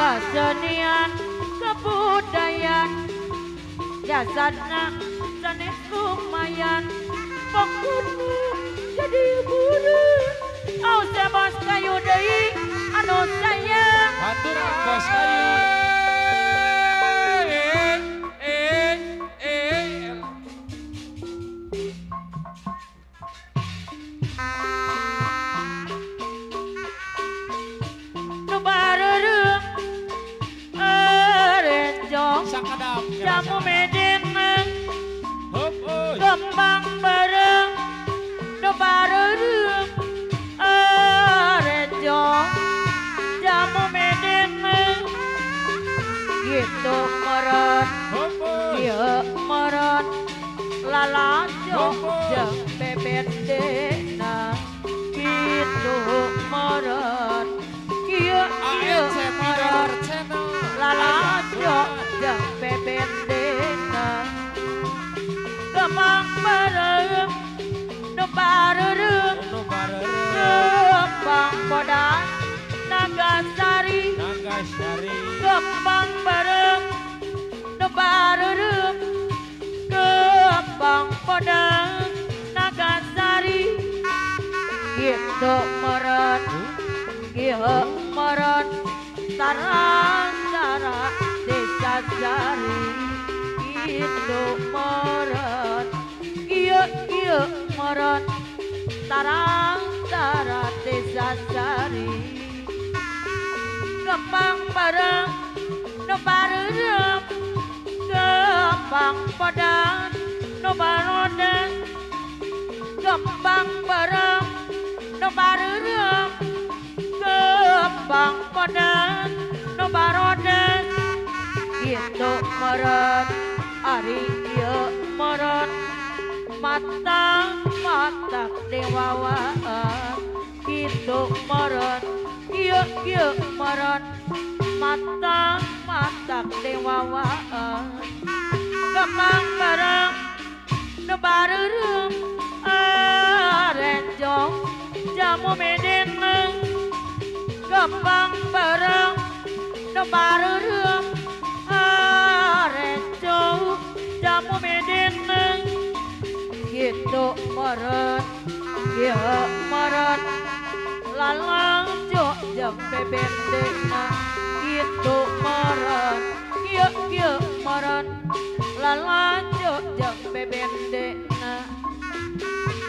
kesenian kebudayaan jasadna sanes lumayan pokoknya jadi buru au bos kayu deui anu sayang Baturan bos kayu. nu bareureum erenjong Sakadap. jamu medenang Hop, oi. kembang bareng nu bareureum erenjong jamu medenang gitu meren Hop, oi. ieu meren lalajo jeung bebendena gitu meren ieu ANC Minor meren Channel. lalajo jeung bebendena kembang bareng nu bareureum Nu bareureum. kembang bodas Nagasari Nagasari. kembang bareng nu bareureum kembang bodas Nagasari gitu meren ieu meren tara desa sari gitu meren ieu meren tara desa sari kembang bareng nu bareureum kembang bodas nu baroden kembang bareng nu bareureum kembang bodas nu baroden gitu meren ari ieu meren mata dewawaan gitu meren ieu meren mata dewawaan kembang bareng nu bareureum erenjong jamu medenang kembang bareng nu bareureum erenjong jamu medenang gitu meren ieu meren lalajo jeung bebendena gitu meren ieu meren lalajo jeung bebendena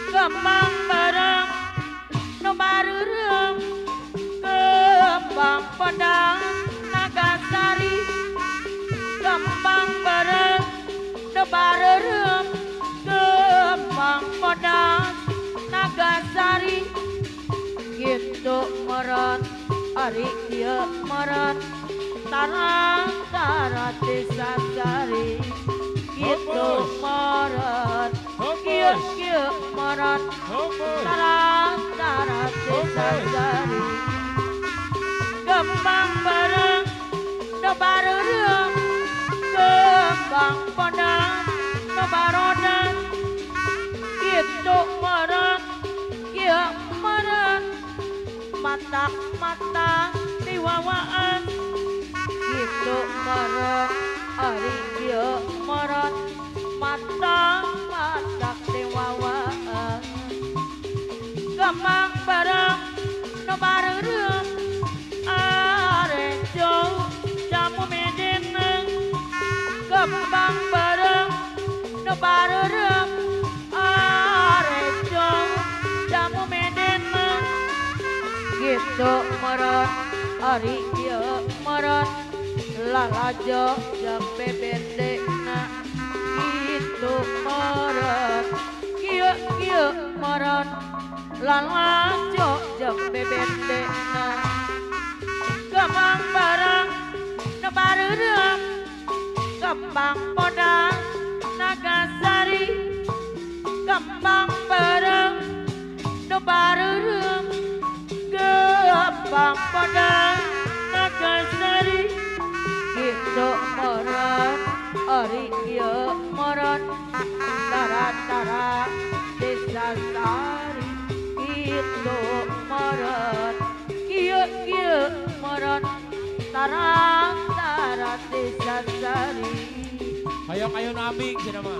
kembang bareng nu bareureum kembang bodas Nagasari kembang bareng nu bareureum kembang bodas Nagasari gitu meren ari ieu meren tara desa sari gitu meren ieu meren Hop, oi. tara desa sari kembang bareng nu bareureum kembang bodas nu baroden gitu meren ieu meren mata diwawaan gitu meren ari ieu meren mata diwawaan kembang bareng nu bareureum arenjong jamu medenang kembang bareng nu bareureum arenjong jamu medenang gitu meren ari ieu meren lalajo jeung bebendena gitu meren ieu meren lalajo jeung bebendena kembang bareng nu bareureum kembang bodas Nagasari kembang bareng nu bareureum kembang bodas Nagasari gitu meren ari ieu meren tara desa sari gitu meren ieu meren Sarang Tarat Desa Sari. Hayang-hayang abing sih nama.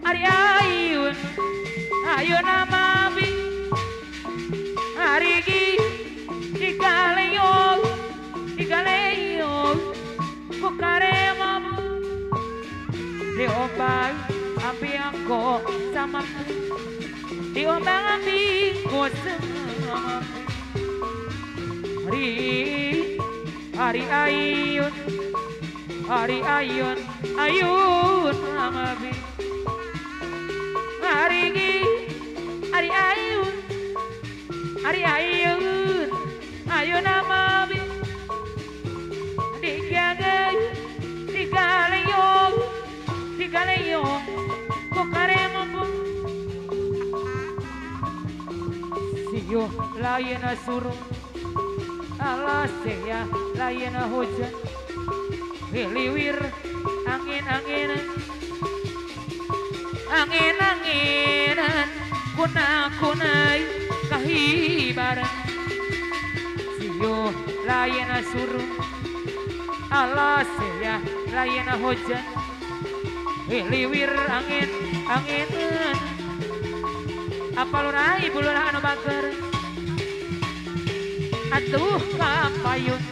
Ari ayun, ayun amabi. Ari gi, digaleyo, bukarema. Diombang ambi aku sama, diombang ambi aku sama. Ari ayun, ayun amabi. Ari ayun, ayun amabi. Digaleyo, bukaremo po. Siyo layan na suruh, alas ya layan na hujan. Hiliwir angin-anginan, angin-anginan, kuna-kunay kahibaran. Siyo layan na suruh, alas ya layan na hujan. Hiliwir angin-anginan, apalunay bulunah anu bager. Atuh kapayun,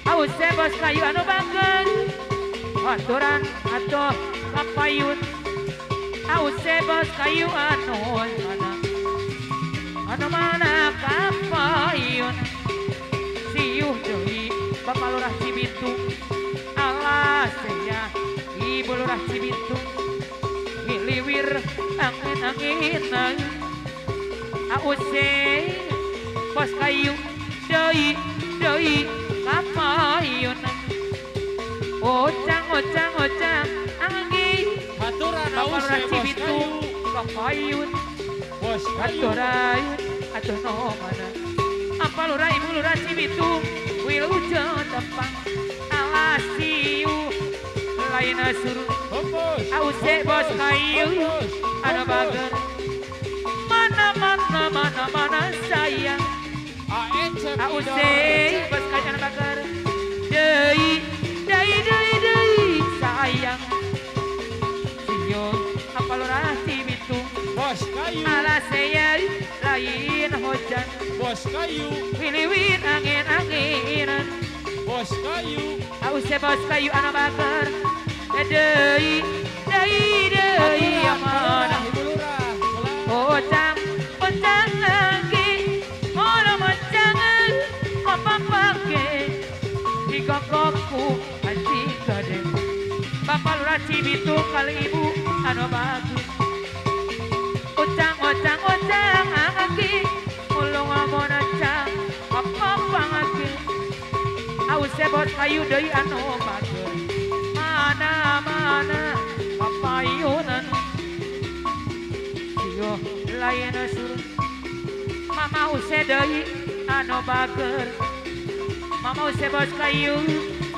aus bos kayu anu bager. Aturan atuh kapayun, aus bos kayu anu mana kapayun. Siuh deui Bapak Lurah Cibitung, alas ya Ibu Lurah Cibitung. Hiliwir angin-anginan, aus bos kayu deui kapayun. Ocang anggi Haturan Bapak aus Lurah bos Cibitung kayu. kapayun. Bos kayu. Haturan atuh no mana apa lurah Ibu Lurah Cibitung wilujeng tepang alas siu lain suruh Bos. ause bos kayu anu bager. Mana sayang ause bos kayu anu bager. Deui sayang siyo apa lurah Cibitung Bos kayu. alas saya lain hujan. Bos kayu. Hiliwir angin-anginan, Bos kayu. aus bos kayu anu bager. Deui amana. Ibu Lurah. Ocang lagi, ocang apa pakai digongkokku anjing gede. Bapak Lurah Cibitung kali Ibu anu bagus. Ocang lagi, ulung ngomong acang apa pangake. Aus bos kayu deui anu bager. Mana papayunan. Siyo lain suruh mama use deui anu bager. Mama use bos kayu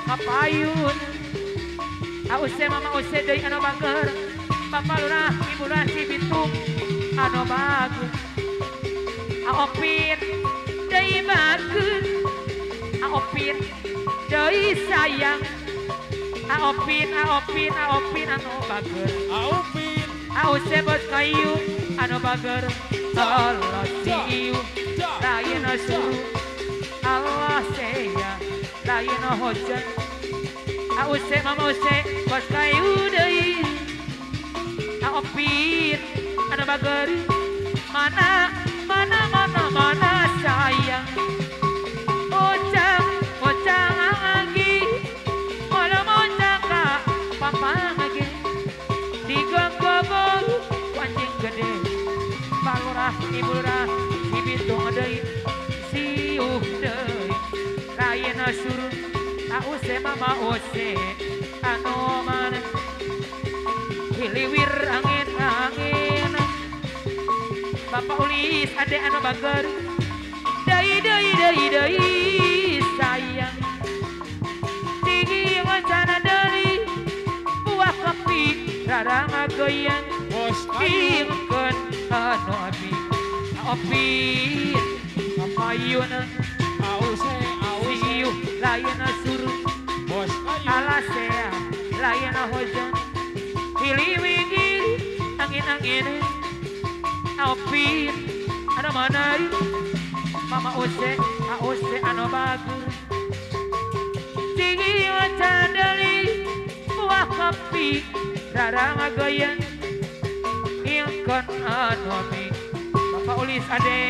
kapayun. Mama use deui anu bager. Bapak Lurah Ibu Lurah Cibitung anu bagus. Aopin deui bagus. Aopin deui sayang. Aopin anu bager. Aupin. Aus bos kayu anu bager. Allah siu lain suruh, Allah saya lain hujan. Aus mama use bos kayu deui. Aopin anu bager. Mana sayang. Ocang lagi, malam ocang ka papa lagi. Digonggong anjing gede. Pak Lurah Ibu Lurah Cibitung deui siuh deui lain suruh. ause mama use anu mana hiliwir angin Bapak ulis ade anu bager dai sayang tinggi wacana dari buah kopi rada ngagoyang Bos kayu. ingkeun anu abi opin papayuna Ause. siu layan suruh Bos kayu. alasea layan hujan hiliwigi angin opin ada mana mama ose anu bagus tinggi wacadali buah kopi rada ngagoyang ingkeun anu abi Bapak ulis ade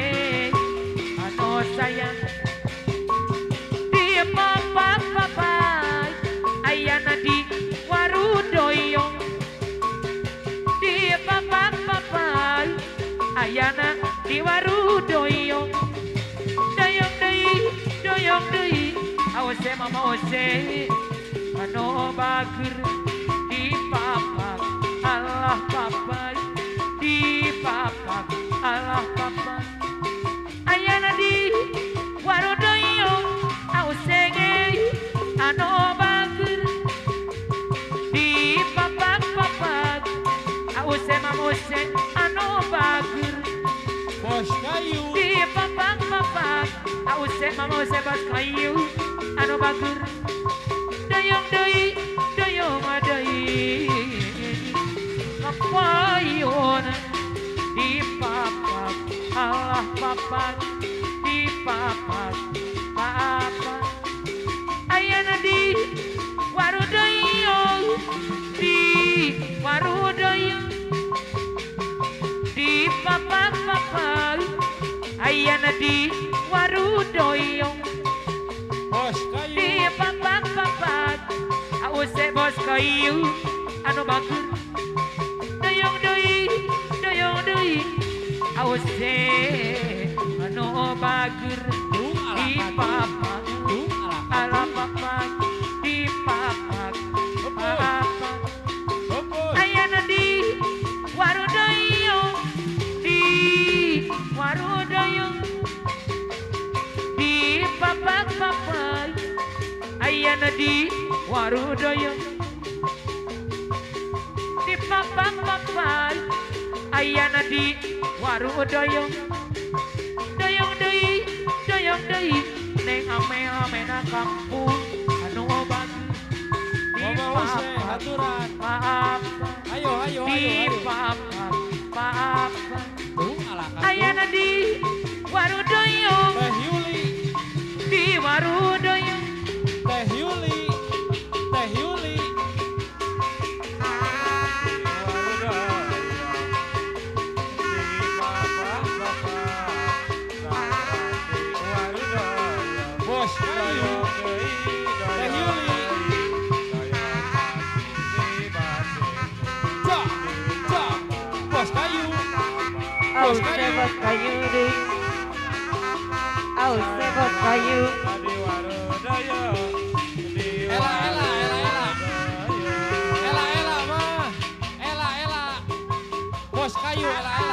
anu sayang di papai ayana di warudoyong di papai ayana di warudoyong doyong deui ause mama ose anu bager di papak Allah papai di papak Allah papai ayana di warudoyong ause anu bager di papak ause mama ose anu bager Bos kayu. di papak ause mama ose bos kayu anu bager doyong deui kapayun di papak Allah papak di papak ayana di warudoyong di papak ayana di warudoyong Bos kayu. di papak ause bos kayu anu bager doyong deui ause anu bager Dung di ala papak Dung ala papak di papak Bos. ayana di warudoyong di papak ayana di warudoyong di papak ayana di warudoyong doyong deui neng ame-amena kampung anu bagus di Mama use haturan. papak Ayo. di papak Dung ala ayana di warudoyong Teh Yuli. di warudoyong Teh Yuli. Bos kayu. Teh Yuli. Cak. Bos kayu. ause bos kayu deui ause bos kayu Ela mah. Ela. Bos kayu ela.